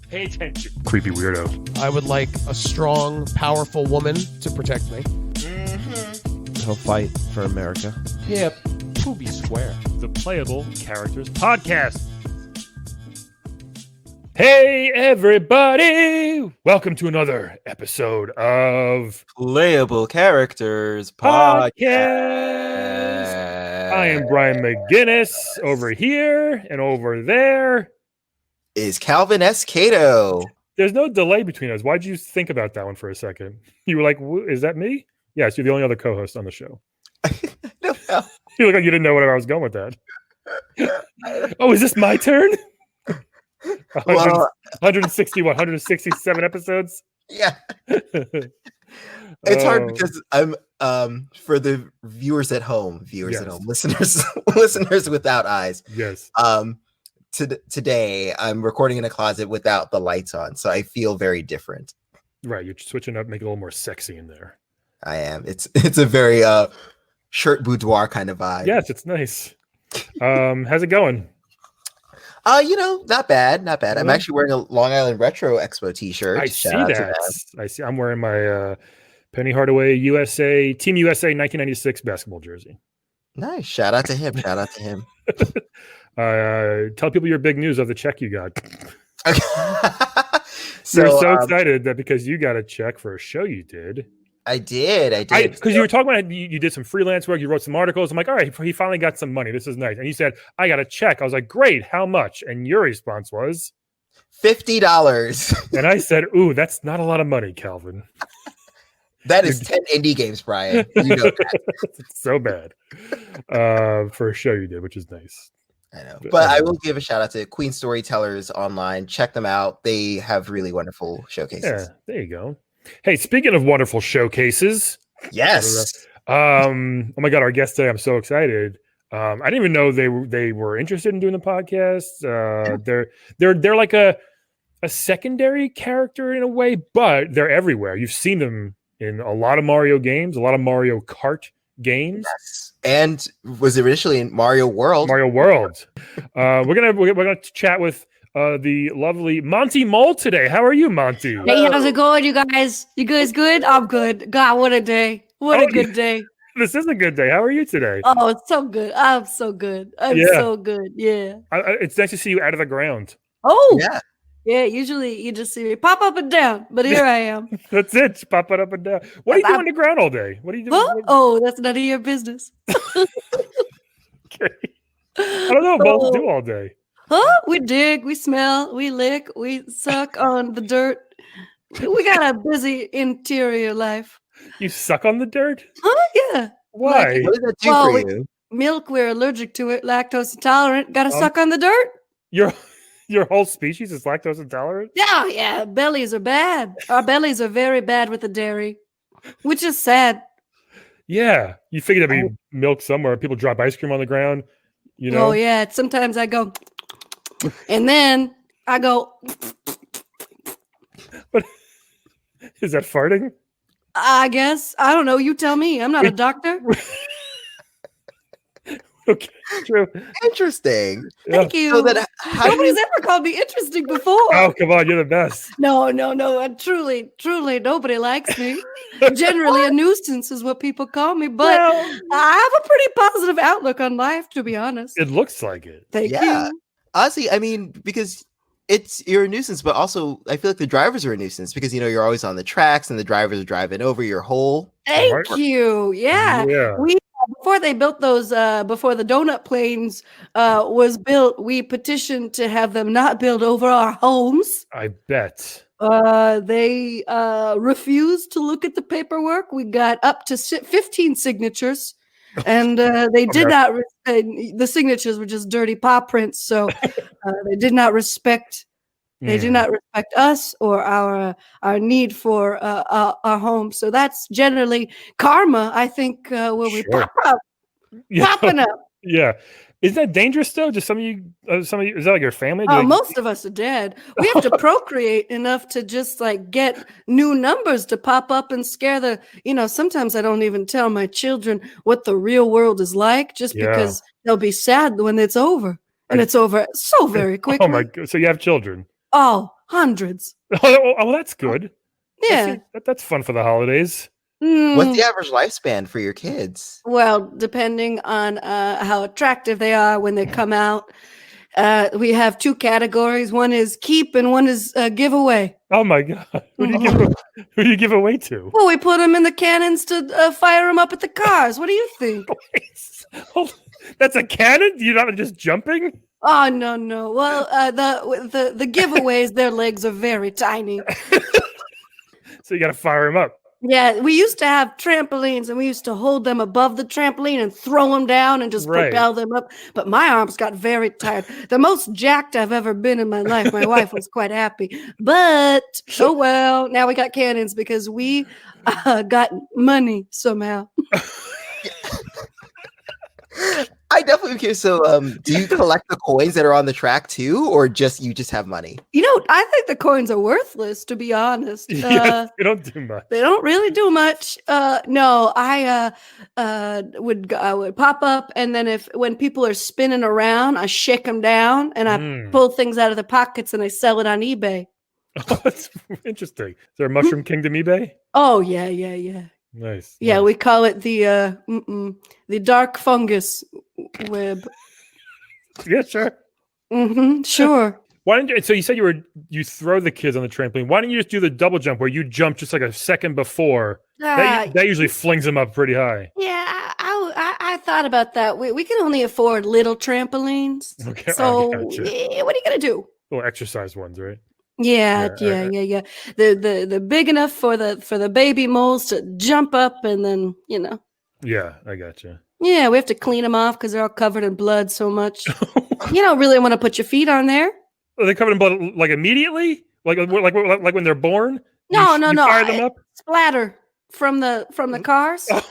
Pay attention. Creepy weirdo. I would like a strong, powerful woman to protect me. He'll fight for America. Yep. Poopy square. The Playable Characters Podcast. Hey, everybody! Welcome to another episode of Playable Characters Podcast. I am Brian McGinnis over here, and over there is Calvin S. Cato. There's no delay between us. Why'd you think about that one for a second? You were like, is that me? Yes, you're the only other co-host on the show. No, no. You look like you didn't know where I was going with that. Oh, is this my turn? 167 episodes? Yeah. It's hard because I'm for the viewers at home, listeners without eyes. Yes. Today I'm recording in a closet without the lights on, so I feel very different. Right, you're switching up, make it a little more sexy in there. I am. It's a very shirt boudoir kind of vibe. Yes, it's nice. How's it going? Not bad. I'm actually wearing a Long Island Retro Expo t-shirt. I see that. I see. I'm wearing my Penny Hardaway USA Team USA 1996 basketball jersey. Nice. Shout out to him. Tell people your big news of the check you got. Okay. You're so excited that because you got a check for a show you did. I did. Because you were talking about you did some freelance work, you wrote some articles. I'm like, all right, he finally got some money. This is nice. And you said, I got a check. I was like, great. How much? And your response was $50. And I said, ooh, that's not a lot of money, Calvin. That is 10 indie games, Brian. You know that. It's so bad for a show you did, which is nice. I know. But I will give a shout out to Queen Storytellers Online. Check them out. They have really wonderful showcases. Yeah, there you go. Hey, speaking of wonderful showcases. Yes. Oh my God, our guest today, I'm so excited. I didn't even know they were interested in doing the podcast. They're like a secondary character in a way, but they're everywhere. You've seen them in a lot of Mario games, a lot of Mario Kart games. Yes. And was initially in Mario World. We're gonna chat with the lovely Monty Mole today. How are you, Monty? Hey, how's it going, you guys? You guys good? I'm good. God, what a day. What a good day. This is a good day. How are you today? Oh, it's so good. I'm so good. So good. Yeah. It's nice to see you out of the ground. Oh, yeah. Yeah, usually you just see me pop up and down, but here I am. That's it. Pop it up and down. What are you doing on the ground all day? What are you doing? Huh? Oh, that's none of your business. Okay. I don't know what balls do all day. Huh? We dig, we smell, we lick, we suck on the dirt. We got a busy interior life. You suck on the dirt? Huh? Yeah. Why? What does that do for you? Milk, we're allergic to it. Lactose intolerant. Got to suck on the dirt. Your whole species is lactose intolerant? Yeah. Bellies are bad. Our bellies are very bad with the dairy, which is sad. Yeah. You figure there'd be milk somewhere. People drop ice cream on the ground, you know? Oh, yeah. Sometimes I go, and then I go. But is that farting? I guess. I don't know. You tell me. I'm not a doctor. Okay, true. Interesting. Thank you. So Nobody's ever called me interesting before. Oh, come on. You're the best. No. Truly, nobody likes me. Generally, a nuisance is what people call me. But I have a pretty positive outlook on life, to be honest. It looks like it. Thank you. Honestly, I mean, because you're a nuisance, but also I feel like the drivers are a nuisance because, you're always on the tracks and the drivers are driving over your hole. Thank you. Yeah. Before they built those, before the donut planes was built, we petitioned to have them not build over our homes. I bet. They refused to look at the paperwork. We got up to 15 signatures, and they did not. The signatures were just dirty paw prints, so they did not respect. They do not respect us or our need for our home. So that's generally karma, I think, when we pop up, popping up. Yeah. Is that dangerous though? Just some of you, is that like your family? Most of us are dead. We have to procreate enough to just like get new numbers to pop up and scare the, sometimes I don't even tell my children what the real world is like just because they'll be sad when it's over. And it's over so very quickly. Oh my God. So you have children? Oh, hundreds. Oh, that's good. Yeah. That's fun for the holidays. What's the average lifespan for your kids? Well, depending on how attractive they are when they come out, we have 2 categories. One is keep and one is giveaway. Oh my god, who do you give away to? Well, we put them in the cannons to fire them up at the cars. What do you think? That's a cannon? You're not just jumping? Oh no. Well, the giveaways, their legs are very tiny. So you got to fire them up. Yeah, we used to have trampolines, and we used to hold them above the trampoline and throw them down and just propel them up. But my arms got very tired. The most jacked I've ever been in my life. My wife was quite happy. But, oh well, now we got cannons because we got money somehow. I definitely am curious. So, do you collect the coins that are on the track too, or you just have money? You know, I think the coins are worthless, to be honest. Yes, they don't do much. They don't really do much. No, I would pop up, and then when people are spinning around, I shake them down, and I pull things out of the pockets, and I sell it on eBay. Oh, that's interesting. Is there a Mushroom Kingdom eBay? Oh yeah. Nice. Yeah, nice. we call it the dark fungus web. Yeah, sure. Sure. Why didn't you? So you said you throw the kids on the trampoline. Why didn't you just do the double jump where you jump just like a second before? That usually flings them up pretty high. Yeah, I thought about that. We can only afford little trampolines. Okay, So gotcha. what are you gonna do? Little exercise ones, right? Yeah. The big enough for the baby moles to jump up, and then Yeah, I gotcha. Yeah, we have to clean them off because they're all covered in blood so much. You don't really want to put your feet on there. Are they covered in blood like immediately? Like when they're born? No. You fire them up? Splatter from the cars. Oh,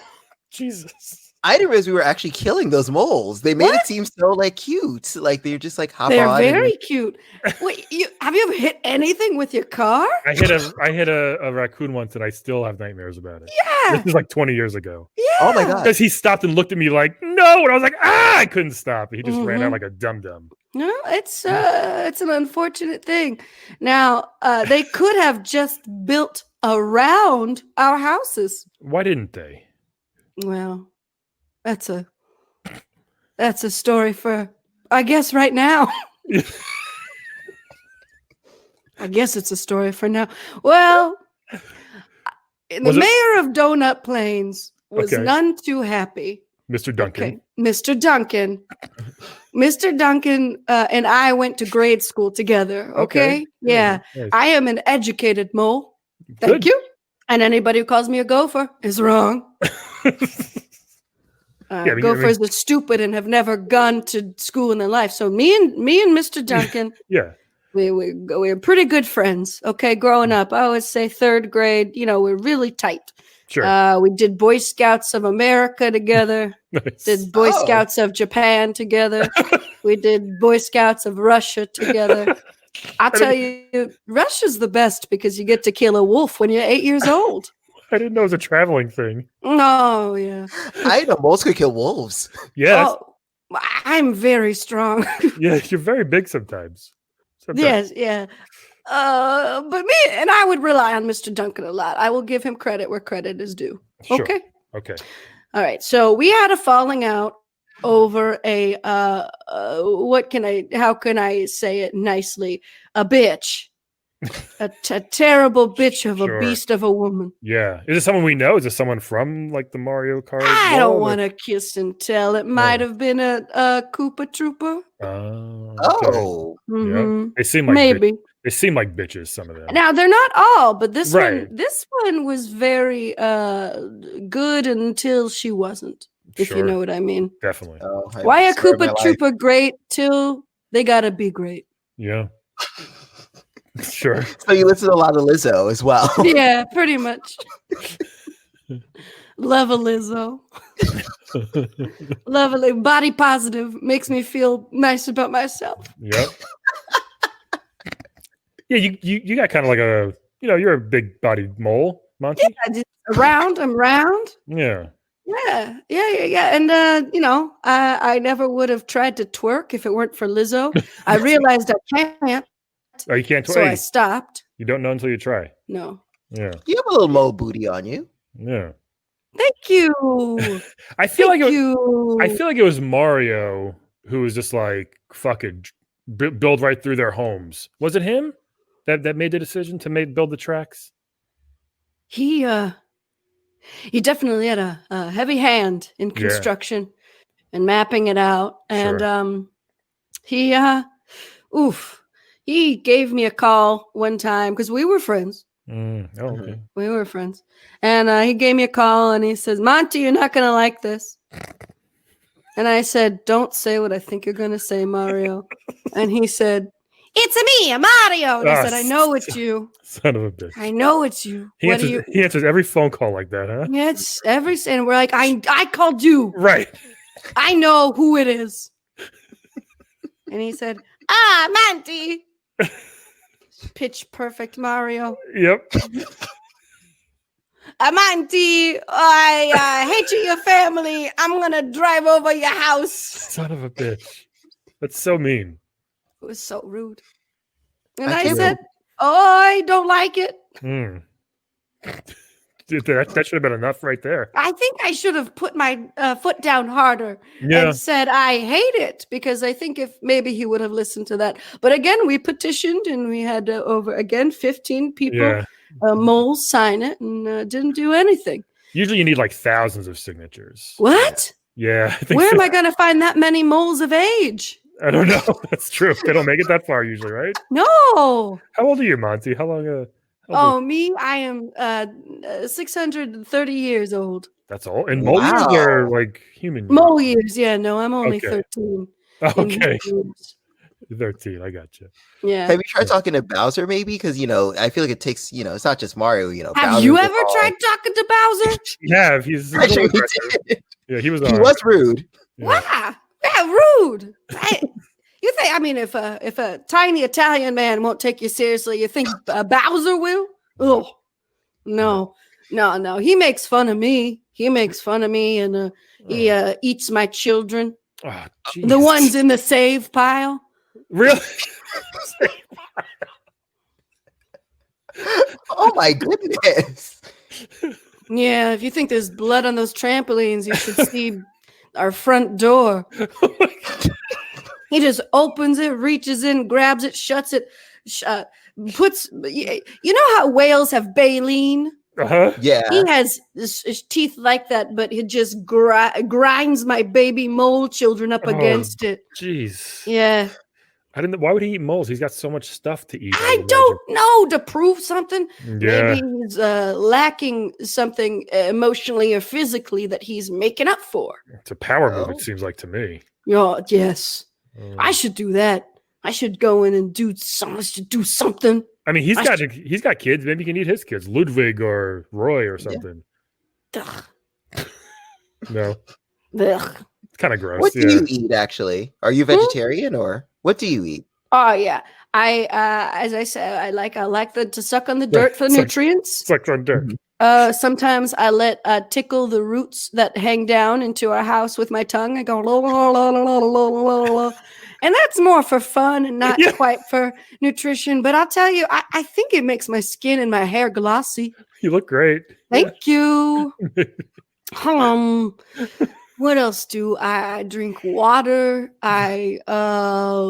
Jesus. I didn't realize we were actually killing those moles. They made it seem so cute. Like they're just like hop They're on. very cute. Wait, have you ever hit anything with your car? I hit a raccoon once and I still have nightmares about it. Yeah. This was like 20 years ago. Yeah. Oh my god. Because he stopped and looked at me like, no, and I was like, I couldn't stop. He just ran out like a dum-dum. No, it's an unfortunate thing. Now, they could have just built around our houses. Why didn't they? Well, that's a story for, I guess, right now. I guess it's a story for now. Well, the mayor of Donut Plains was none too happy. Mr. Duncan. Okay. Mr. Duncan. Mr. Duncan and I went to grade school together. Okay. Yeah. Nice. I am an educated mole. Thank you. And anybody who calls me a gopher is wrong. Gophers are stupid and have never gone to school in their life. So me and Mr. Duncan, yeah, we're pretty good friends. Okay, growing up, I always say 3rd grade. We're really tight. Sure. We did Boy Scouts of America together. Nice. Did Boy Scouts of Japan together. We did Boy Scouts of Russia together. I'll tell you, Russia's the best because you get to kill a wolf when you're 8 years old. I didn't know it was a traveling thing. Oh, yeah. I know moles could kill wolves. Yes. Oh, I'm very strong. Yeah, you're very big sometimes. Yes, yeah. But me and I would rely on Mr. Duncan a lot. I will give him credit where credit is due. Sure. Okay. Okay. All right. So we had a falling out over a how can I say it nicely? A bitch. a terrible bitch of a beast of a woman. Yeah. Is it someone we know? Is it someone from like the Mario Kart? I don't want to kiss and tell. It might have been a Koopa Trooper. Oh. Yeah. They seem like maybe. They seem like bitches, some of them. Now they're not all, but this one was very good until she wasn't. If you know what I mean. Definitely. Why a Koopa Trooper great till they gotta be great? Yeah. Sure. So you listen to a lot of Lizzo as well. Yeah, pretty much. Love a Lizzo. Love a body positive makes me feel nice about myself. Yep. Yeah, you got kind of like a, you're a big bodied mole, Monty. Yeah, I'm round. Yeah. Yeah. And, I never would have tried to twerk if it weren't for Lizzo. I realized I can't. Oh, you can't. So I Hey, stopped. you don't know until you try. No. Yeah. You have a little mole booty on you. Yeah. Thank you. I feel Thank like you. I feel like it was Mario who was just like fucking build right through their homes. Was it him that made the decision to build the tracks? He definitely had a heavy hand in Yeah. construction and mapping it out. And Sure. he gave me a call one time because we were friends. Oh, okay. We were friends. And he gave me a call and he says, Monty, you're not going to like this. And I said, don't say what I think you're going to say, Mario. And he said, it's me, Mario. And I said, I know it's you. Son of a bitch. I know it's you. He answers every phone call like that, huh? Yeah, it's and we're like, I called you. Right. I know who it is. And he said, Monty. Pitch perfect, Mario. Yep. Monty, I hate you, your family. I'm going to drive over your house. Son of a bitch. That's so mean. It was so rude. And I I can't said, I don't like it. That should have been enough right there. I think I should have put my foot down harder Yeah. and said, I hate it, because I think if maybe he would have listened to that. But again, we petitioned and we had over 15 people, Yeah. moles sign it, and didn't do anything. Usually you need like thousands of signatures. What? Yeah. I think Where so. am I going to find that many moles of age? I don't know. That's true. They don't make it that far usually, right? No. How old are you, Monty? How long? Oh, me? I am 630 years old. That's all. And mole years are like human years? Mole years, yeah. No, I'm only Okay. 13. Okay. 13. I got you. Yeah. Have you tried talking to Bowser maybe? Because, I feel like it takes, it's not just Mario, Have Bowser's you ever involved. tried talking to Bowser? Yeah, he's Actually, he did. Yeah, he was rude. Yeah. Wow. Yeah, rude. You think, if a tiny Italian man won't take you seriously, you think Bowser will? Oh, no. He makes fun of me. And he eats my children. Oh, The ones in the save pile. Really? Oh my goodness. Yeah, if you think there's blood on those trampolines, you should see our front door. He just opens it, reaches in, grabs it, shuts it, puts. You know how whales have baleen? Uh-huh. Yeah. He has his teeth like that, but he just grinds my baby mole children up against it. Jeez. Yeah. I didn't. Why would he eat moles? He's got so much stuff to eat. I don't know, to prove something. Yeah. Maybe he's lacking something emotionally or physically that he's making up for. It's a power move, it seems like to me. Yes. I should do that. I should go in and do something. I mean, he's got kids. Maybe he can eat his kids, Ludwig or Roy or something. Ugh. No, Ugh. it's kind of gross. What do you eat, actually? Are you vegetarian or what do you eat? Oh yeah, I as I said, I like to suck on the dirt for nutrients. Suck on dirt. Sometimes I let tickle the roots that hang down into our house with my tongue. I go la, la, la, la, la, la, la, la. And that's more for fun and not quite for nutrition. But I'll tell you, I think it makes my skin and my hair glossy. You look great. Thank you. What else do I drink? Water. I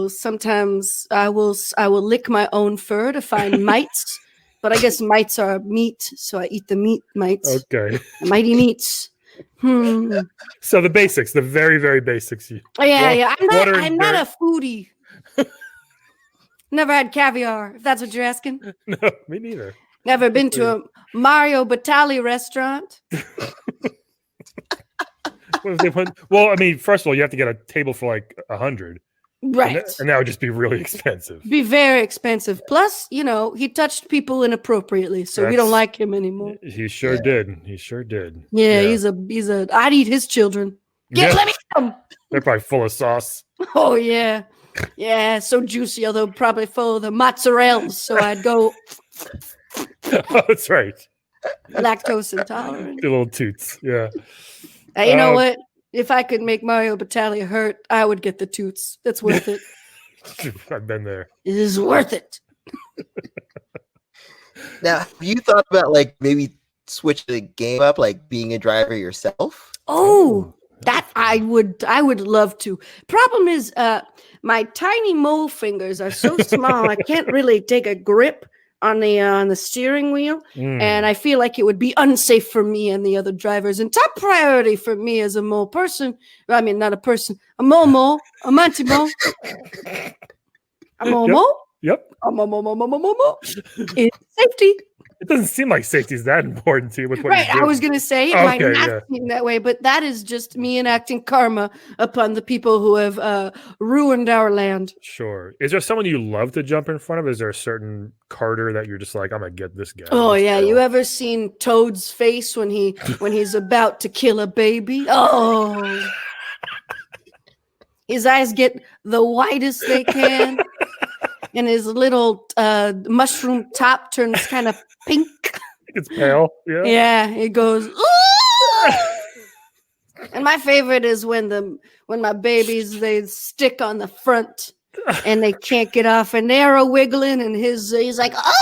sometimes I will lick my own fur to find mites, but I guess mites are meat, so I eat the meat mites. Okay. Mighty meats. So the basics, the very, very basics. Yeah. I'm not a foodie. Never had caviar, if that's what you're asking. No, me neither. Never been to a Mario Batali restaurant. Well, I mean, first of all, you have to get a table for like 100. Right. And that would just be really expensive. Be very expensive. Plus, he touched people inappropriately, so we don't like him anymore. He sure did. He sure did. Yeah, he's a I'd eat his children. Let me eat them. They're probably full of sauce. Oh yeah. Yeah, so juicy, although probably full of the mozzarella. So I'd go Oh, that's right. lactose intolerant. The little toots. Yeah. You know what? If I could make Mario Batali hurt, I would get the toots. That's worth it. I've been there. It is worth it. Now, have you thought about like maybe switch the game up, like being a driver yourself? Oh, that I would love to. Problem is, my tiny mole fingers are so small. I can't really take a grip on the steering wheel, and I feel like it would be unsafe for me and the other drivers. And top priority for me as a mole person. I mean, not a person, a mole, a Monty Mole, a mole. Yep. A mole. It's safety. It doesn't seem like safety is that important to you with what Right, you do. I was gonna say it might not seem that way, but that is just me enacting karma upon the people who have ruined our land. Sure. Is there someone you love to jump in front of? Is there a certain carter that you're just like, I'm gonna get this guy? Oh yeah, you ever seen Toad's face when he's about to kill a baby? Oh, his eyes get the whitest they can, and his little mushroom top turns kind of pink. It's pale. Yeah. Yeah, it goes. Ooh! And my favorite is when my babies they stick on the front and they can't get off, and they're wiggling, and he's like, oh,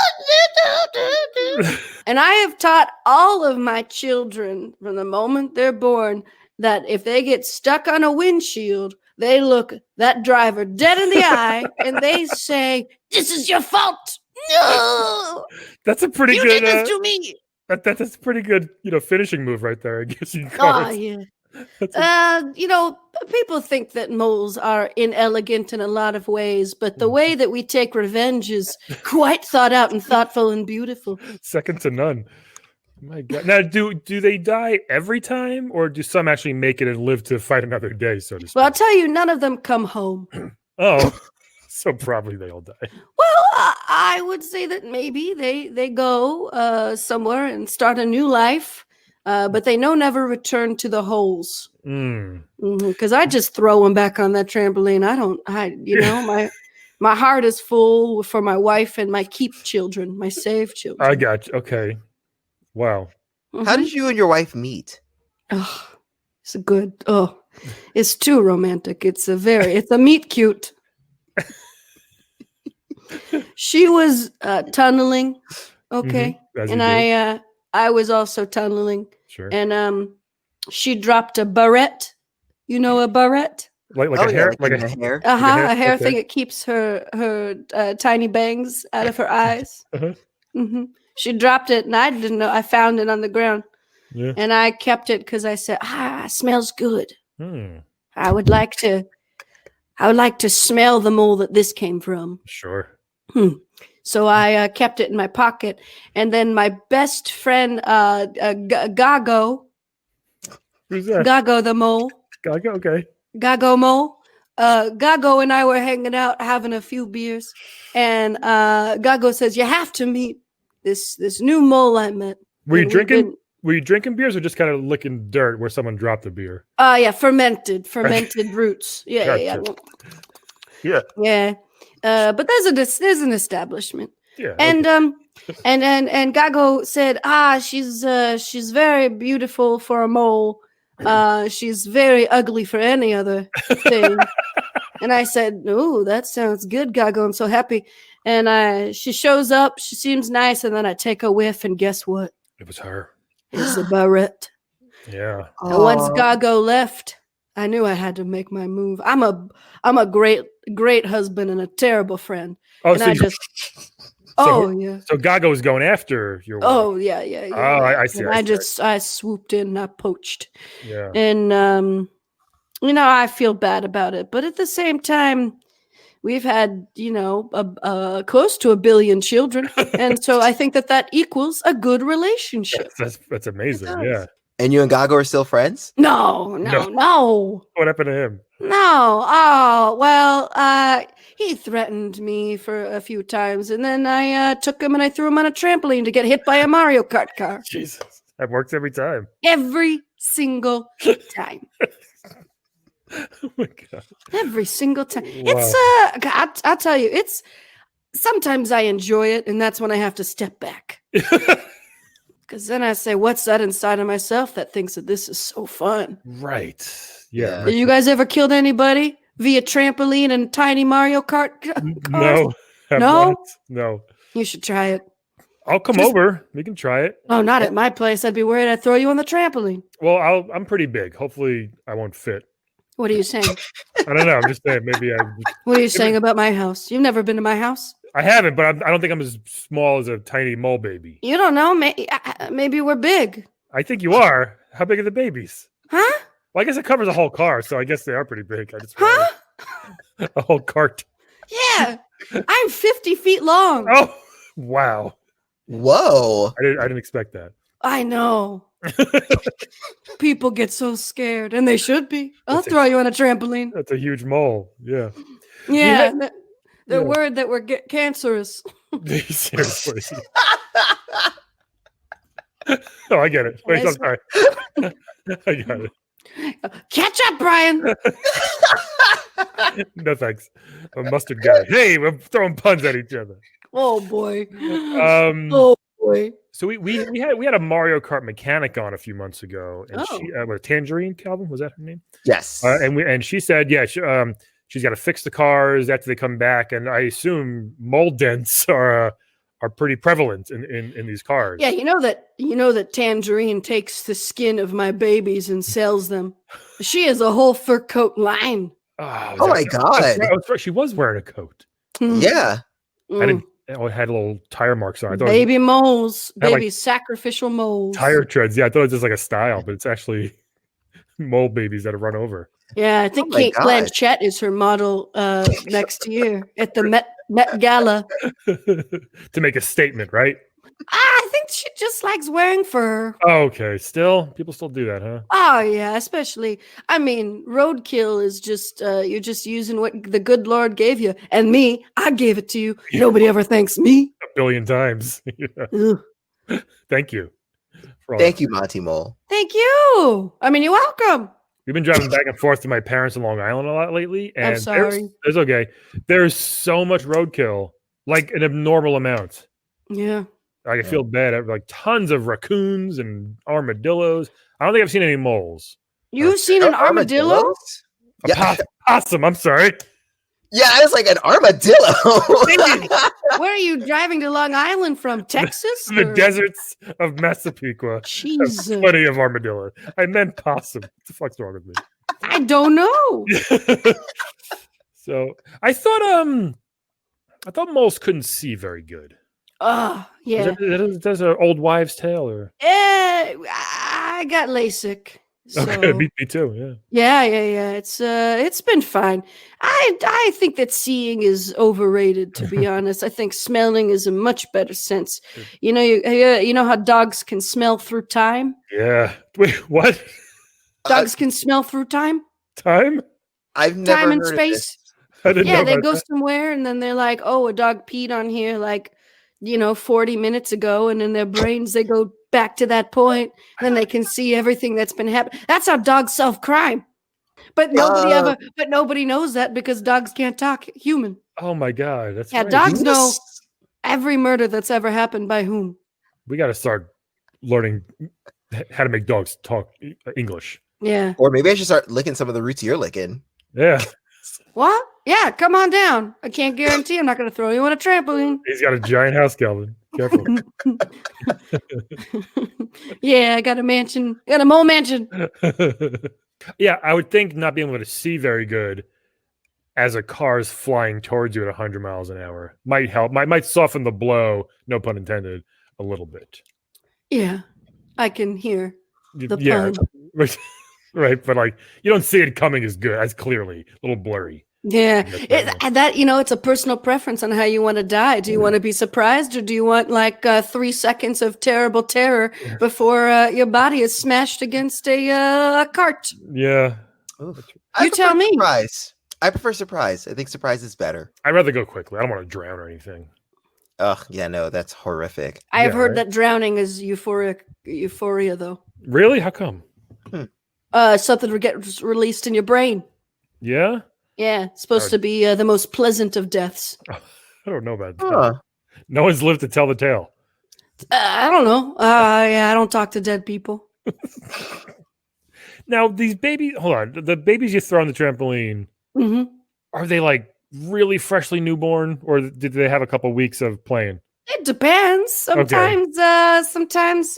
and I have taught all of my children from the moment they're born that if they get stuck on a windshield, they look that driver dead in the eye and they say, "This is your fault." No, that's a pretty you good. did this to me. That's a pretty good, finishing move right there. I guess you can call it. Yeah. People think that moles are inelegant in a lot of ways, but the way that we take revenge is quite thought out and thoughtful and beautiful. Second to none. My God. Now, do they die every time, or do some actually make it and live to fight another day, so to speak? Well, I'll tell you, none of them come home. Oh, so probably they all die. Well, I would say that maybe they go somewhere and start a new life, but they never return to the holes. Because I just throw them back on that trampoline. My heart is full for my wife and my keep children, my save children. I got you. Okay. Wow. How did you and your wife meet? Oh, it's too romantic. It's a meet cute. She was tunneling, okay, and I was also tunneling. Sure. And she dropped a barrette. You know a barrette? Like a hair, like a hair. A hair thing. It keeps her tiny bangs out of her eyes. She dropped it, and I didn't know. I found it on the ground, and I kept it because I said, it smells good. I would like to smell the mole that this came from. Sure. So I kept it in my pocket, and then my best friend, Gago. Who's that? Gago the mole. Gago, okay. Gago mole. Gago and I were hanging out, having a few beers, and Gago says, "You have to meet this new mole I met." Were you drinking? Were you drinking beers or just kind of licking dirt where someone dropped a beer? Yeah, fermented roots. Yeah, Gotcha. yeah. But there's an establishment. Yeah. And and Gago said, she's very beautiful for a mole. She's very ugly for any other thing. And I said, "Oh, that sounds good, Gago. I'm so happy." And she shows up, she seems nice, and then I take a whiff, and guess what? It was her. It's a barrette. Yeah. And once Gago left, I knew I had to make my move. I'm a great husband and a terrible friend. Oh, and so yeah. So Gago was going after your wife. Oh yeah. Oh, I see. And I swooped in and I poached. Yeah. And I feel bad about it, but at the same time, we've had close to 1 billion children, and so I think that equals a good relationship. That's amazing. Yeah. And you and Gago are still friends? No. What happened to him? No. Oh, well, he threatened me for a few times, and then I took him and I threw him on a trampoline to get hit by a Mario Kart car. Jesus. That works every time. Every single time. Oh my God. Every single time. Wow. It's I'll tell you, it's sometimes I enjoy it, and that's when I have to step back. Because then I say, what's that inside of myself that thinks that this is so fun? Right. Yeah. Have you guys ever killed anybody via trampoline and tiny Mario Kart cars? No. Have No? one? No. You should try it. I'll come Just- over. We can try it. Oh, not at my place. I'd be worried I'd throw you on the trampoline. Well, I'm pretty big. Hopefully, I won't fit. What are you saying? I don't know. I'm just saying. Maybe What are you saying about my house? You've never been to my house? I haven't, but I don't think I'm as small as a tiny mole baby. You don't know. Maybe we're big. I think you are. How big are the babies? Huh? Well, I guess it covers a whole car, so I guess they are pretty big. I just Huh? a whole cart. Yeah. I'm 50 feet long. Oh, wow. Whoa. I didn't expect that. I know. People get so scared, and they should be. I'll That's a- throw you on a trampoline. That's a huge mole. Yeah. Yeah. They're Yeah. worried that we're cancerous. Seriously. Oh, I get it. Wait, I'm sorry. I got it. Catch up, Brian. No thanks. I'm a mustard guy. Hey, we're throwing puns at each other. Oh boy. Oh boy. So we had a Mario Kart mechanic on a few months ago, and she Tangerine Calvin, was that her name? Yes. And she said, yeah, she's got to fix the cars after they come back, and I assume mold dents are pretty prevalent in these cars. Yeah, you know that Tangerine takes the skin of my babies and sells them. She has a whole fur coat line. Oh my God. She was wearing a coat. Yeah. I didn't. Oh, it had little tire marks on it. I thought Baby moles, had, baby like, sacrificial moles. tire treads. Yeah, I thought it was just like a style, but it's actually mole babies that have run over. Yeah, I think Oh my Kate God. Blanchett is her model next year at the Met Gala. To make a statement, right? I think she just likes wearing fur. Oh, okay. Still, people still do that, huh? Oh yeah, especially. I mean, roadkill is just you're just using what the good Lord gave you, and me, I gave it to you. Yeah. Nobody ever thanks me. A billion times. Yeah. Ugh. Thank you. For all Thank that. you, Monty Mole. Thank you. I mean, you're welcome. We've been driving back and forth to my parents in Long Island a lot lately, and I'm sorry. It's okay. There's so much roadkill, like an abnormal amount. Yeah. I feel bad. I have, like tons of raccoons and armadillos. I don't think I've seen any moles. You've seen an armadillo? Armadillos? A Yeah. possum. I'm sorry. Yeah, I was like an armadillo. Where are you driving to Long Island from? Texas? The or- deserts of Massapequa. Jeez. There's plenty of armadillo. I meant possum. What the fuck's wrong with me? I don't know. So I thought moles couldn't see very good. Yeah. That's an old wives' tale, or I got LASIK. So. okay, me too. Yeah. Yeah. It's been fine. I think that seeing is overrated, to be honest. I think smelling is a much better sense. You know how dogs can smell through time? Yeah. Wait, what? Dogs can smell through time? Time? I've never Time and heard of space. this. I didn't Yeah, know they about go that. somewhere and then they're like, oh, a dog peed on here like, 40 minutes ago. And in their brains, they go back to that point. Then they can see everything that's been happening. That's how dogs solve crime. But nobody knows that because dogs can't talk human. Oh my god, that's Yeah, right. dogs know every murder that's ever happened by whom. We got to start learning how to make dogs talk English. Yeah. Or maybe I should start licking some of the roots you're licking. Yeah, What? Yeah, come on down. I can't guarantee I'm not going to throw you on a trampoline. he's got a giant house, Calvin. Careful. Yeah, I got a mansion. Got a mole mansion. Yeah, I would think not being able to see very good as a car's flying towards you at 100 miles an hour might help. Might soften the blow, no pun intended, a little bit. Yeah, I can hear the Yeah, pun. right. But like, you don't see it coming as good, as clearly, a little blurry. Yeah, That's it's a personal preference on how you want to die. Do you want to be surprised, or do you want like 3 seconds of terrible terror before your body is smashed against a cart? Yeah, You tell me. Surprise. I prefer surprise. I think surprise is better. I'd rather go quickly. I don't want to drown or anything. Ugh, yeah, no, that's horrific. I've Yeah, heard right? that drowning is euphoria, though. Really? How come? Something gets released in your brain. Yeah, Yeah, it's supposed to be the most pleasant of deaths. I don't know about that. Huh. No one's lived to tell the tale. I don't know. Yeah, I don't talk to dead people. Now, these babies, hold on. The babies you throw on the trampoline, Hmm are they like really freshly newborn, or did they have a couple weeks of playing? It depends. Sometimes, sometimes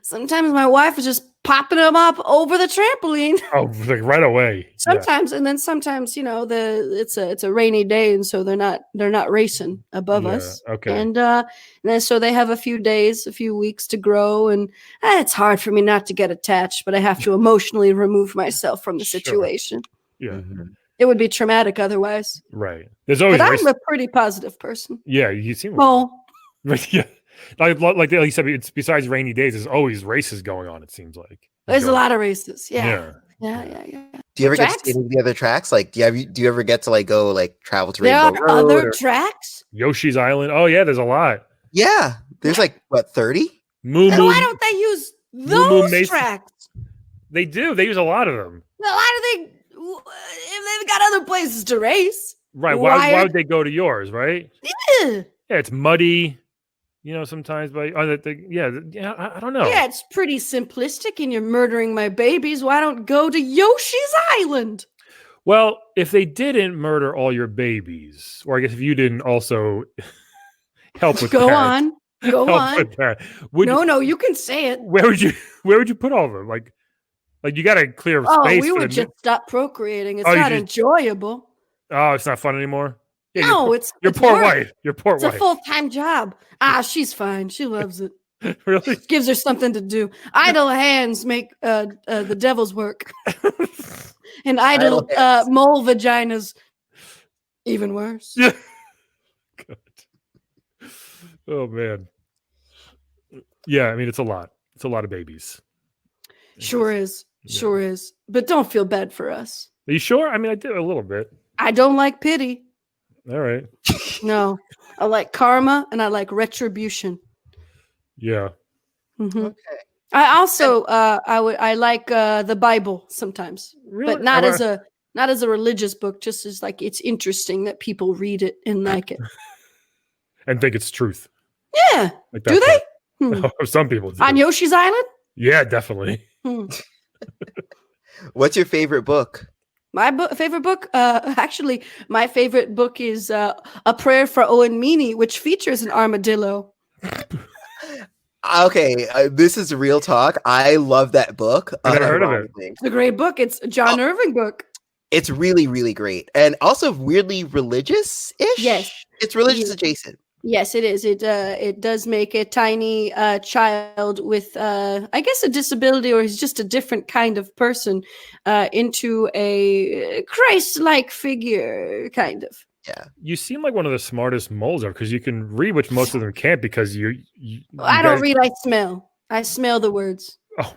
sometimes my wife is just popping them up over the trampoline. Oh, like right away. Sometimes, and then sometimes, it's a rainy day, and so they're not racing above us. Okay. And then so they have a few weeks to grow, and it's hard for me not to get attached, but I have to emotionally remove myself from the situation. Yeah. Mm-hmm. It would be traumatic otherwise. Right. There's always. But I'm a pretty positive person. Yeah, you seem. Oh. Yeah. Like you said, it's besides rainy days, there's always races going on. It seems like There's a lot of races. Yeah. Yeah. Do you ever get to see any of the other tracks? Like, do you ever get to like go like travel to There Rainbow are Road other or- tracks? Yoshi's Island. Oh yeah, there's a lot. Yeah, there's like what 30? Moo And Moo. why don't they use Moo those Mason. tracks? They do. They use a lot of them. Well, why do they? If they've got other places to race, Right. Why Why would they go to yours? Right. yeah, Yeah, it's muddy. Sometimes, but I don't know. yeah, it's pretty simplistic. And you're murdering my babies. Why don't go to Yoshi's Island? Well, if they didn't murder all your babies, or I guess if you didn't also help with Go that, on, go help on. with that, would No, you can say it. where would you put all of them? Like you got to clear Oh, space. we for would the- just stop procreating. It's Oh, you not just- enjoyable. Oh, it's not fun anymore. Yeah, No, it's your it's poor work. wife. Your poor It's a wife. full-time job. She's fine. She loves it. Really? Gives her something to do. Idle hands make the devil's work. And idle Idle hands. mole vaginas even worse. Yeah. God. Oh man. Yeah, I mean it's a lot. It's a lot of babies. Sure is. Yeah. Sure is. But don't feel bad for us. Are you sure? I mean, I did a little bit. I don't like pity. All right. No. I like karma and I like retribution. Yeah. Mhm. Okay. I also I like the Bible sometimes. Really? But not as a religious book, just as like it's interesting that people read it and like it. And think it's truth. Yeah. Like Do that they? part. Some people do. On Yoshi's Island? Yeah, definitely. Hmm. What's your favorite book? My favorite book? Actually, my favorite book is A Prayer for Owen Meany, which features an armadillo. Okay, this is real talk. I love that book. I never heard of it. It's a great book. It's a John Irving book. It's really, really great, and also weirdly religious-ish. Yes. It's religious Yeah. adjacent. Yes, it is. It does make a tiny child with, I guess, a disability, or he's just a different kind of person, into a Christ-like figure, kind of. Yeah. You seem like one of the smartest moles ever because you can read, which most of them can't because you I don't read. I smell. I smell the words. Oh,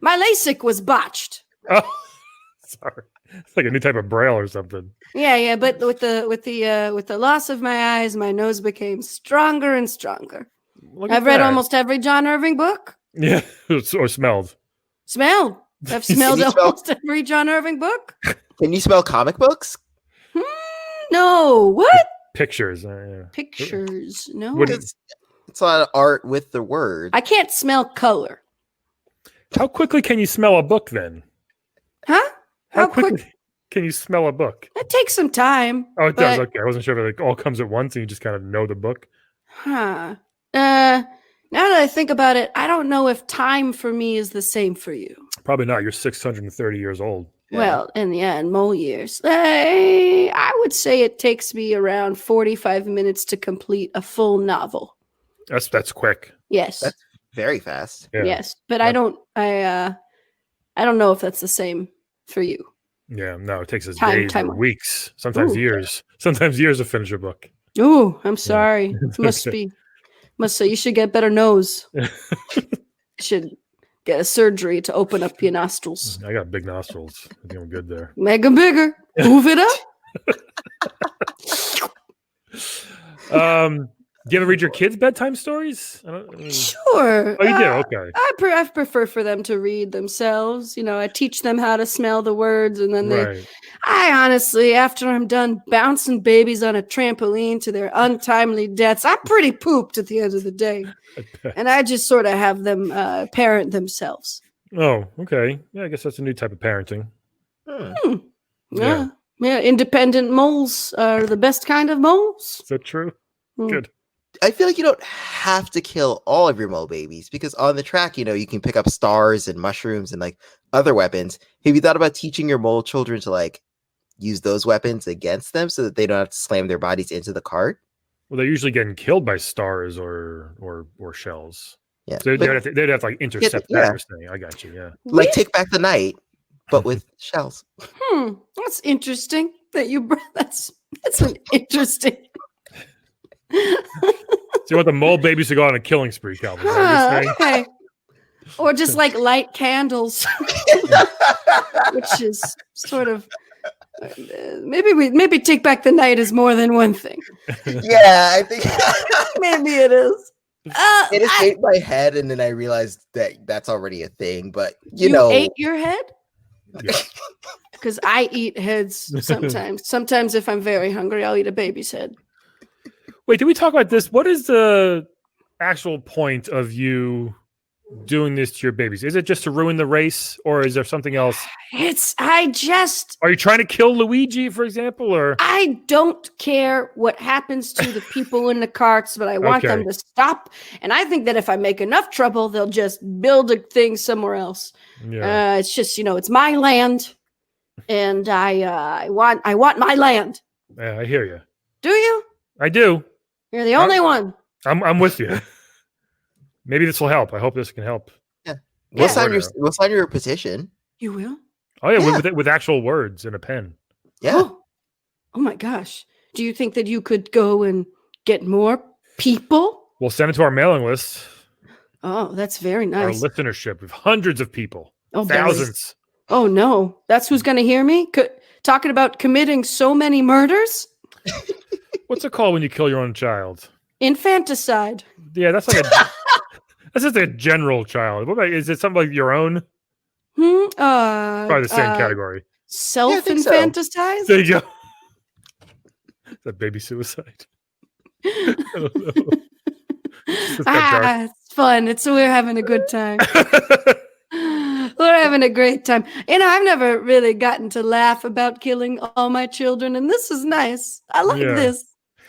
My LASIK was botched. oh, sorry. It's like a new type of braille or something. Yeah, but with the loss of my eyes, my nose became stronger and stronger. Look at I've read that. almost every John Irving book. Yeah, or smelled. Smelled. I've smelled you smell- almost every John Irving book. Can you spell comic books? No, what? Pictures. Yeah. Pictures. No. What- It's a lot of art with the word. I can't smell color. How quickly can you smell a book then? Huh? How quick? quickly can you smell a book? It takes some time. Oh, it does. But- Okay, I wasn't sure if it like all comes at once and you just kind of know the book. Huh. Now that I think about it, I don't know if time for me is the same for you. Probably not. You're 630 years old. Yeah. Well, in mole years, I would say it takes me around 45 minutes to complete a full novel. That's quick. Yes, That's- Very fast. Yeah. yes, but I don't know if that's the same for you. Yeah. No, it takes us Time- days time- or weeks, sometimes Ooh. years. Sometimes years to finish a book. Ooh, I'm sorry. Must say you should get better nose. Should get a surgery to open up your nostrils. I got big nostrils. I think I'm good there. Make them bigger. Move it up. Do you ever read your kids' bedtime stories? Sure. Oh, you do? Okay. I prefer for them to read themselves. I teach them how to smell the words, and then Right. I honestly, after I'm done bouncing babies on a trampoline to their untimely deaths, I'm pretty pooped at the end of the day, and I just sort of have them parent themselves. Oh, okay. Yeah, I guess that's a new type of parenting. Hmm. Yeah. Yeah, independent moles are the best kind of moles. Is that true? Hmm. Good. I feel like you don't have to kill all of your mole babies because on the track, you can pick up stars and mushrooms and like other weapons. Have you thought about teaching your mole children to like use those weapons against them so that they don't have to slam their bodies into the cart? Well, they're usually getting killed by stars or shells. Yeah, So but they'd have to like intercept yeah. that. You're saying, I got you. Yeah. like Take Back the Night, but with shells. That's interesting. That's an interesting. So you want the mole babies to go on a killing spree, Calvin? Is that what you're saying? Okay. Or just like light candles, which is sort of maybe Take Back the Night is more than one thing. Yeah, I think Maybe it is. it escaped my head, and then I realized that that's already a thing. But you ate your head? Yeah. Because I eat heads sometimes. Sometimes if I'm very hungry, I'll eat a baby's head. Wait, did we talk about this? What is the actual point of you doing this to your babies? Is it just to ruin the race, or is there something else? Are you trying to kill Luigi, for example, or I don't care what happens to the people in the carts, but I want them to stop. And I think that if I make enough trouble, they'll just build a thing somewhere else. Yeah. It's just, it's my land, and I want my land. Yeah, I hear you. Do you? I do. You're the only one. I'm with you. Maybe this will help. I hope this can help. Yeah. We'll sign your petition. You will? Oh yeah, with actual words and a pen. Yeah. Oh my gosh. Do you think that you could go and get more people? We'll send it to our mailing list. Oh, that's very nice. Our listenership with hundreds of people. Oh, thousands. Oh no. That's who's going to hear me? Talking about committing so many murders? What's it called when you kill your own child? Infanticide. Yeah, that's like that's just a general child. What about, is it something like your own? Probably the same category. Self-infanticize? There you go. Is that baby suicide? I don't know. It's fun. We're having a good time. We're having a great time. I've never really gotten to laugh about killing all my children, and this is nice. I like this.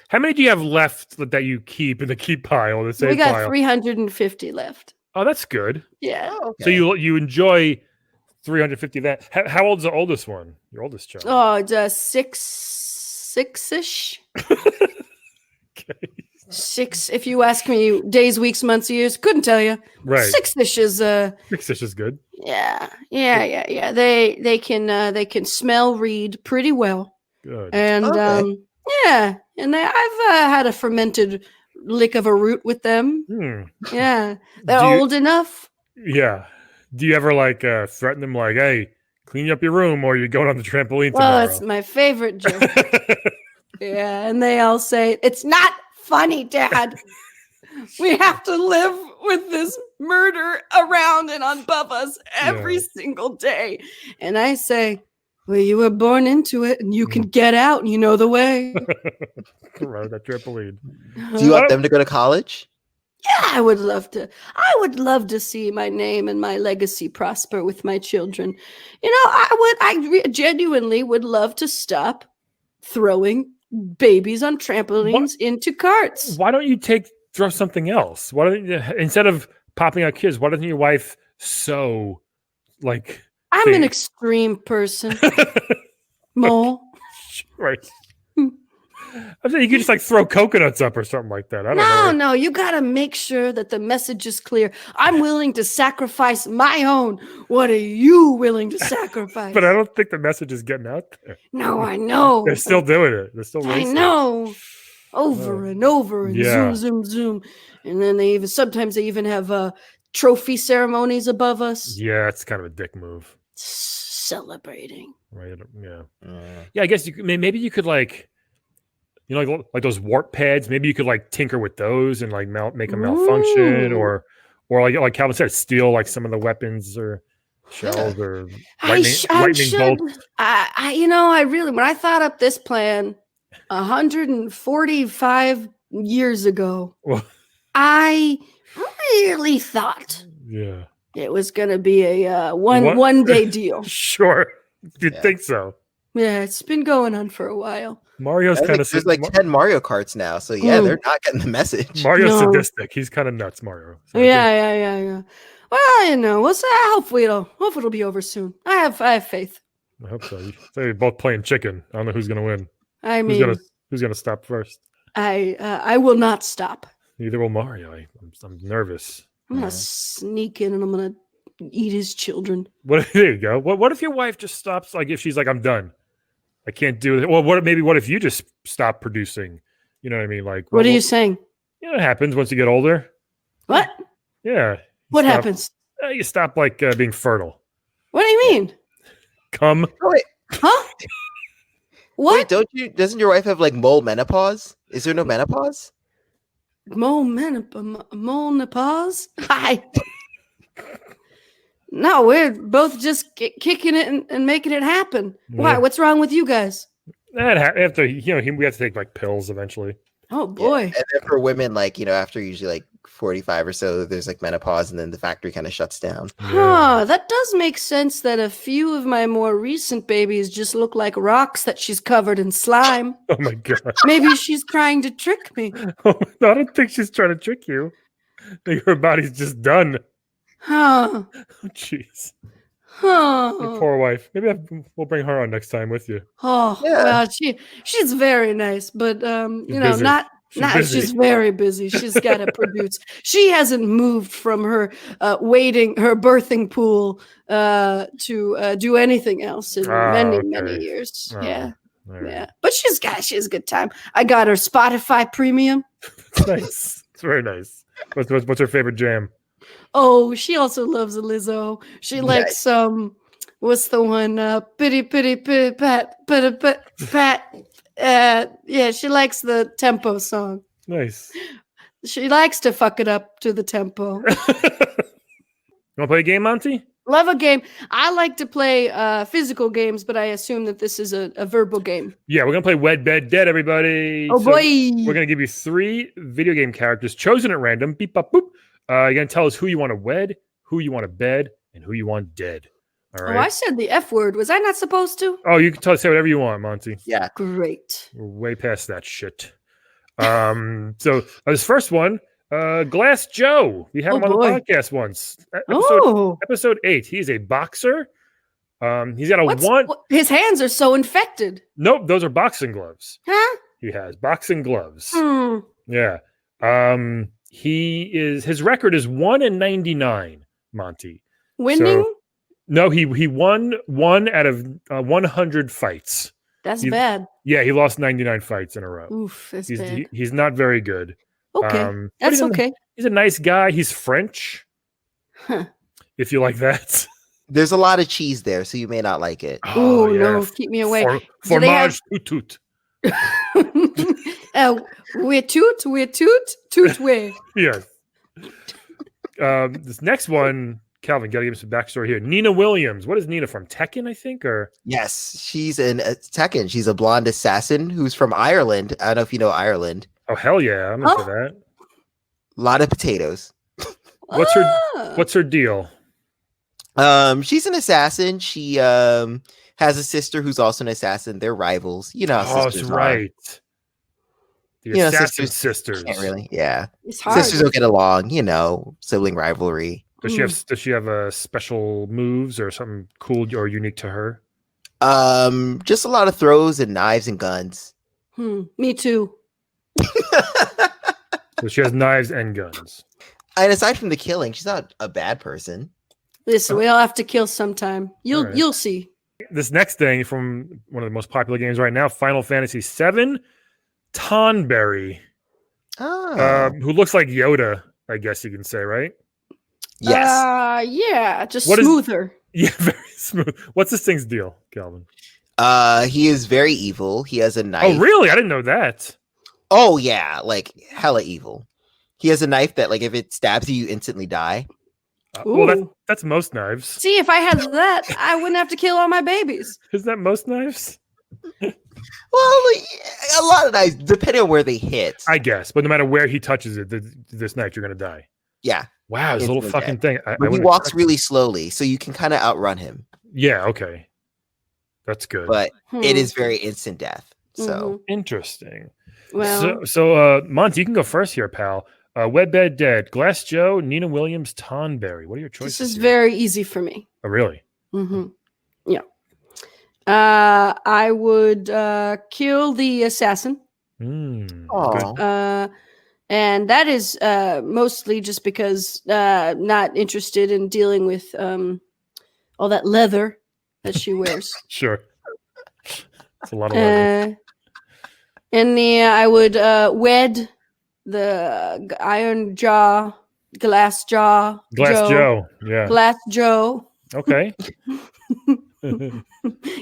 How many do you have left that you keep in the keep pile? The same we got pile? 350 left. Oh, that's good. Yeah. Oh, okay. So you enjoy 350 of that. How old's the oldest one? Your oldest child? Oh, just six-ish. Okay. 6. If you ask me, days, weeks, months, years, couldn't tell you. Right. 6-ish is 6-ish is good. Yeah. They can smell, read pretty well. Good. And and I've had a fermented lick of a root with them. Yeah, they're old enough. Yeah. Do you ever threaten them like, "Hey, clean up your room, or you're going on the trampoline tomorrow"? Well, it's my favorite joke. Yeah, and they all say, "It's not funny, Dad. We have to live with this murder around and above us every single day." And I say, well, you were born into it, and you can get out, and you know the way. Around that trampoline. Do you want them to go to college? Yeah, I would love to. I would love to see my name and my legacy prosper with my children. I genuinely would love to stop throwing babies on trampolines into carts. Why don't you throw something else? Why don't you, instead of popping out kids, why doesn't your wife sew I'm an extreme person. Mole. Right. I'm saying you could just throw coconuts up or something like that. I don't know. No, you got to make sure that the message is clear. I'm willing to sacrifice my own. What are you willing to sacrifice? But I don't think the message is getting out there. No, I know. They're still doing it. They're still racing. I know. Over and over and zoom. And then sometimes they even have trophy ceremonies above us. Yeah, it's kind of a dick move. Celebrating. Right. Yeah. Yeah, I guess maybe you could like those warp pads. Maybe you could tinker with those and make them malfunction, or like Calvin said, steal some of the weapons or shells or lightning bolts. I really, when I thought up this plan 145 years ago, I really thought it was going to be a one day deal. Sure, you'd think so. Yeah, it's been going on for a while. Mario's kind of There's like 10 Mario Karts now, so yeah, they're not getting the message. Mario's No. sadistic. He's kind of nuts, Mario. So I think- Yeah. Well, we'll see. Hopefully it'll be over soon. I have faith. I hope so. They're both playing chicken. I don't know who's gonna win. I Who's mean, gonna stop first? I will not stop. Neither will Mario. I'm nervous. I'm gonna sneak in and I'm gonna eat his children. What? There you go. What if your wife just stops? Like if she's like, I'm done. I can't do it. Well, what if you just stop producing? You know what I mean? Like What are you saying? You know what happens once you get older? What? Yeah. What happens? You stop like being fertile. What do you mean? Come. Oh, wait. Huh? What? Wait, doesn't your wife have like mole menopause? Is there no menopause? Mole menopause? Hi. No, we're both just kicking it and making it happen. Why? Yeah. What's wrong with you guys? We have to take like pills eventually. Oh boy. Yeah. And then for women, like, after usually like 45 or so, there's like menopause and then the factory kind of shuts down. Huh, that does make sense that a few of my more recent babies just look like rocks that she's covered in slime. Oh my god. Maybe she's trying to trick me. Oh, I don't think she's trying to trick you. I think her body's just done. Huh. Oh jeez. Huh. Your poor wife. Maybe we'll bring her on next time with you. Oh, Yeah. well, she's very nice, but busy. she's very busy. She's got to produce. She hasn't moved from her her birthing pool to do anything else in many years. Oh, Yeah. right. Yeah. But she has a good time. I got her Spotify premium. It's nice. It's very nice. What's her favorite jam? Oh, she also loves a Lizzo. She likes what's the one? Pity pat. Yeah, she likes the tempo song. Nice. She likes to fuck it up to the tempo. You want to play a game, Monty? Love a game. I like to play physical games, but I assume that this is a verbal game. Yeah, we're gonna play Wed, Bed, Dead, everybody. Oh So boy. We're gonna give you 3 video game characters chosen at random. Beep, bop, boop. You're gonna tell us who you want to wed, who you want to bed, and who you want dead. All Oh, I right. said the F word. Was I not supposed to? Oh, you can say whatever you want, Monty. Yeah. Great. We're way past that shit. So this first one, Glass Joe. We had Oh, him on boy. the podcast once. Oh. Episode 8. He's a boxer. He's got a His hands are so infected. Nope, those are boxing gloves. Huh? He has boxing gloves. Hmm. Yeah. His record is 1-99, Monty. Winning? No, he won 1 out of 100 fights. That's bad. Yeah, he lost 99 fights in a row. Oof, that's bad. He's not very good. Okay. But That's okay. He's a nice guy. He's French. Huh. If you like that. There's a lot of cheese there, so you may not like it. Oh, no, keep me away. Do they have- Fromage tout. We're toot, way. Yes. This next one, Calvin, gotta give him some backstory here. Nina Williams. What is Nina from? Tekken, I think, or Yes, she's in Tekken. She's a blonde assassin who's from Ireland. I don't know if you know Ireland. oh hell yeah, I'm into that. A lot of potatoes. What's her deal? She's an assassin. She has a sister who's also an assassin. They're rivals. You know how Oh, that's sisters are. right. The You know, assassin sisters. Can't really. Yeah. It's hard. Sisters don't get along, sibling rivalry. Does she have a special moves or something cool or unique to her? Just a lot of throws and knives and guns. Me too. So she has knives and guns. And aside from the killing, she's not a bad person. Listen, we all have to kill sometime. You'll see. This next thing from one of the most popular games right now, Final Fantasy VII, Tonberry, Oh. who looks like Yoda, I guess you can say, right? Yes. Yeah, just What is- smoother. Yeah, very smooth. What's this thing's deal, Calvin? He is very evil. He has a knife. Oh, really? I didn't know that. Oh yeah, like hella evil. He has a knife that, like, if it stabs you, you instantly die. Well, Ooh. that's most knives. See, if I had that, I wouldn't have to kill all my babies. Isn't that most knives? Well, like, a lot of knives, depending on where they hit. I guess, but no matter where he touches it, this knife, you're gonna die. Yeah, Wow, it's a little Instantly fucking thing. I but he wouldn't walks expect- really slowly, so you can kind of outrun him. Yeah, okay. That's good. but it is very instant death. So Interesting. well, So Monty, you can go first here, pal. Wed Bed Dead, Glass Joe, Nina Williams, Tonberry. What are your choices? this is here? very easy for me. Oh, really? Yeah. I would kill the assassin. Aw. And that is mostly just because not interested in dealing with all that leather that she wears. Sure. It's a lot of leather. And I would wed the iron jaw, glass jaw, Glass Joe. Yeah. Glass Joe. Okay.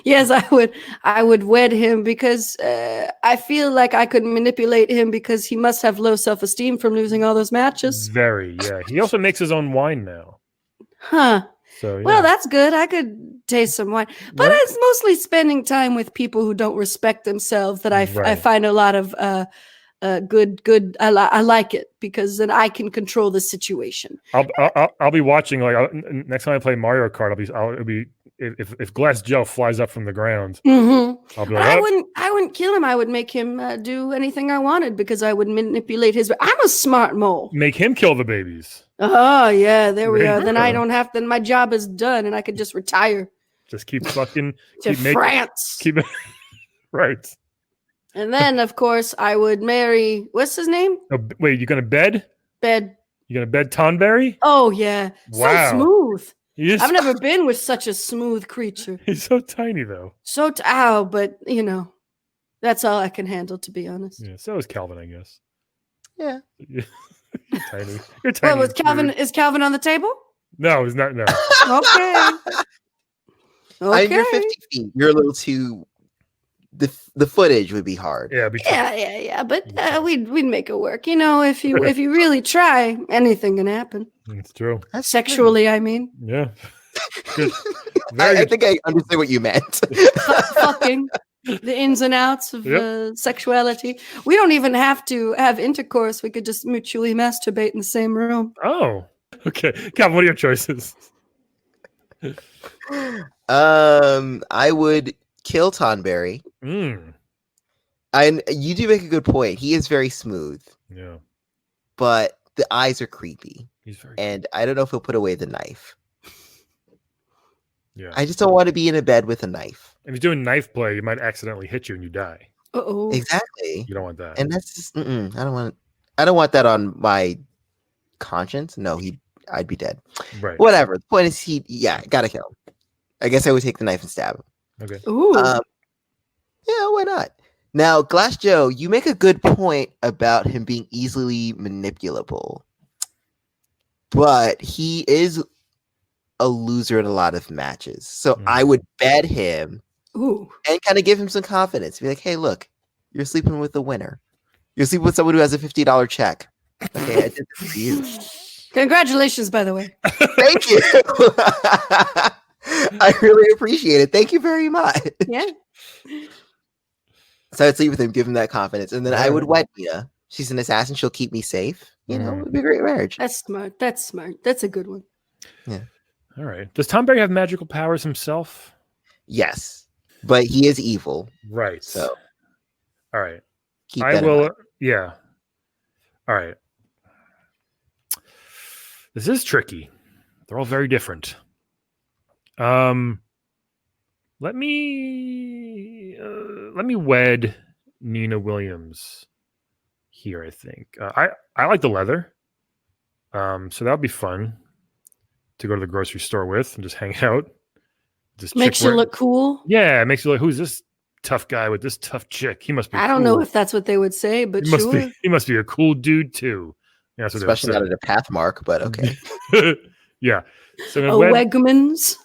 Yes, I would wed him because I feel like I could manipulate him because he must have low self-esteem from losing all those matches. Very, yeah. He also makes his own wine now. Huh. So yeah. Well, that's good. I could taste some wine. But Right. it's mostly spending time with people who don't respect themselves that I Right. find a lot of good. I like it because then I can control the situation. I'll be watching. Like next time I play Mario Kart, it'll be if Glass Joe flies up from the ground, I'll be like, I wouldn't kill him. I would make him do anything I wanted because I would manipulate his. I'm a smart mole. make him kill the babies. Oh yeah, there we There are. you Then go. I don't have. Then my job is done, and I could just retire Just keep fucking to keep France. keep it right. And then, of course, I would marry. What's his name? Oh, wait, you gonna bed? Bed. You gonna bed Tonberry? Oh yeah, Wow. so smooth. He is, I've never been with such a smooth creature. He's so tiny though. So but that's all I can handle, to be honest. Yeah. So is Calvin, I guess. Yeah. You're tiny. You're tiny. Well, was and Calvin? cute. Is Calvin on the table? No, he's not. No. Okay. Okay. You're 50 feet. You're a little too. The footage would be hard. Yeah. Be Yeah. But we'd make it work. If you really try, anything can happen. It's true. That's Sexually, I mean, Yeah. Good. I think I understand what you meant. fucking the ins and outs of Yep. sexuality. We don't even have to have intercourse. We could just mutually masturbate in the same room. Oh. Okay. Calvin, what are your choices? I would kill Tonberry. You do make a good point. He is very smooth, Yeah. but the eyes are creepy, He's very. and I don't know if he'll put away the knife. Yeah. I just don't want to be in a bed with a knife. If he's doing knife play, he might accidentally hit you and you die. Uh-oh. Exactly, You don't want that. and that's just, I don't want that on my conscience. No, I'd be dead. Right. Whatever. The point is, gotta kill him. I guess I would take the knife and stab him. Okay. Ooh. Yeah, why not? Now, Glass Joe, you make a good point about him being easily manipulable, but he is a loser in a lot of matches. So I would bet him Ooh. and kind of give him some confidence. Be like, hey, look, you're sleeping with a winner. You're sleeping with someone who has a $50 check. Okay, I did this for you. Congratulations, by the way. Thank you. I really appreciate it. Thank you very much. Yeah. So I'd sleep with him, give him that confidence, and then I would wed Mia. She's an assassin. She'll keep me safe. It'd be a great marriage. That's smart. That's a good one. Yeah. All right. Does Tonberry have magical powers himself? Yes, but he is evil. Right. So all right. keep I that in will. mind. Yeah. All right. This is tricky. They're all very different. Let me wed Nina Williams here. I think I like the leather. So that would be fun to go to the grocery store with and just hang out. Just Makes you look cool. Yeah, it makes you like, who's this tough guy with this tough chick? He must be. I don't know cool. if that's what they would say, but He must sure. He must be a cool dude too. Yeah, that's what they would Especially not at a path mark, but okay. say. Yeah. So A Wegmans.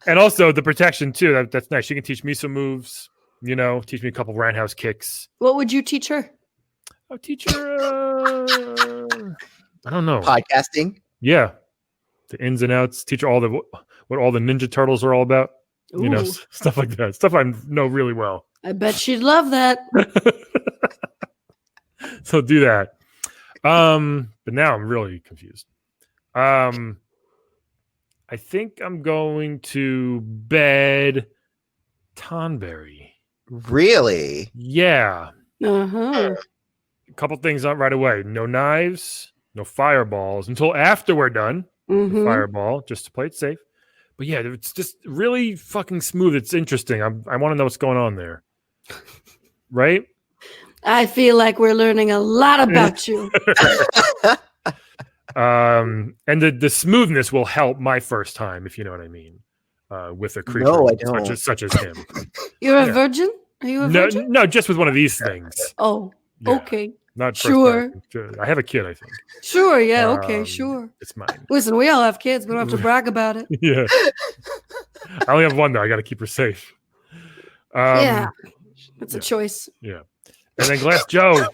and also the protection too. That's nice. She can teach me some moves. Teach me a couple roundhouse kicks. What would you teach her? I'll teach her. I don't know. Podcasting. Yeah, the ins and outs. Teach her what all the Ninja Turtles are all about. Ooh. Stuff like that. Stuff I know really well. I bet she'd love that. So do that. But now I'm really confused. I I think I'm going to bed Tonberry. Really? Yeah. Uh-huh. A couple things up right away. No knives, no fireballs until after we're done. The Mhm. fireball, just to play it safe. But yeah, it's just really fucking smooth. It's interesting. I want to know what's going on there. Right? I feel like we're learning a lot about you. And the smoothness will help my first time, if you know what I mean, with a creature No, I don't. such as him. You're a Yeah. virgin? Are you a No, virgin? no, just with one of these things. Oh, Yeah, okay. not first Sure. time. I have a kid, I think. Sure, yeah, okay, Um, sure. It's mine. Listen, we all have kids. We don't have to brag about it. Yeah. I only have one though. I got to keep her safe. Yeah. It's yeah. a choice. Yeah. And then Glass Joe.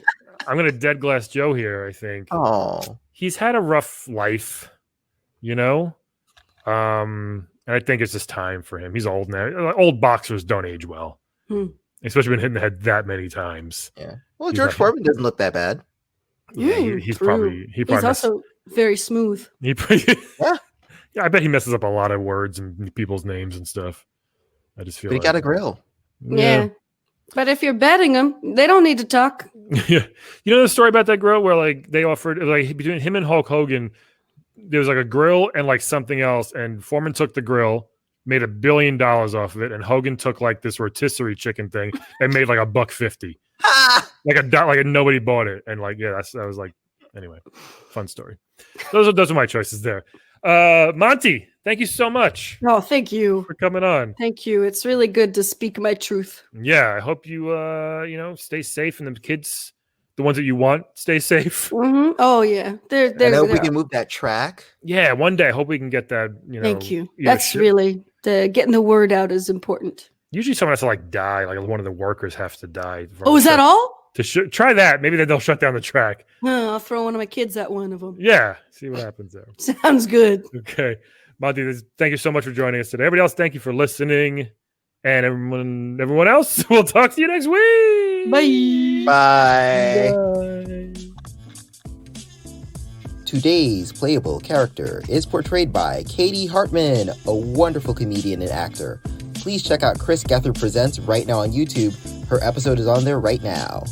I'm gonna dead Glass Joe here. I think Oh, he's had a rough life, you know. And I think it's just time for him. He's old now. Old boxers don't age well, especially when hitting the head that many times. yeah. Well, He's George not- Foreman doesn't look that bad. Yeah, he's True. probably He's messed- also very smooth. yeah. Yeah, I bet he messes up a lot of words and people's names and stuff. I just feel But he like got a grill. Yeah. But if you're betting them, they don't need to talk. Yeah. You know the story about that grill where like they offered like between him and Hulk Hogan, there was like a grill and like something else, and Foreman took the grill, made $1 billion off of it, and Hogan took like this rotisserie chicken thing and made like $1.50. Like nobody bought it, and like that was like anyway, fun story. Those are my choices there. Monty, thank you so much Oh, thank you. for coming on. Thank you. It's really good to speak my truth. Yeah, I hope you stay safe, and the kids, the ones that you want, stay safe. Mhm. Oh, yeah. I hope we can move that track. Yeah, one day I hope we can get that. Thank you. either That's really getting the word out is important. Usually someone has to like die, like one of the workers has to die. Oh, is that all? Try that. Maybe then they'll shut down the track. I'll throw one of my kids at one of them. Yeah, see what happens there. Sounds good. Okay, Monty, thank you so much for joining us today. Everybody else, thank you for listening, and everyone else, we'll talk to you next week. Bye. Bye. Today's playable character is portrayed by Katie Hartman, a wonderful comedian and actor. Please check out Chris Gether Presents right now on YouTube. Her episode is on there right now.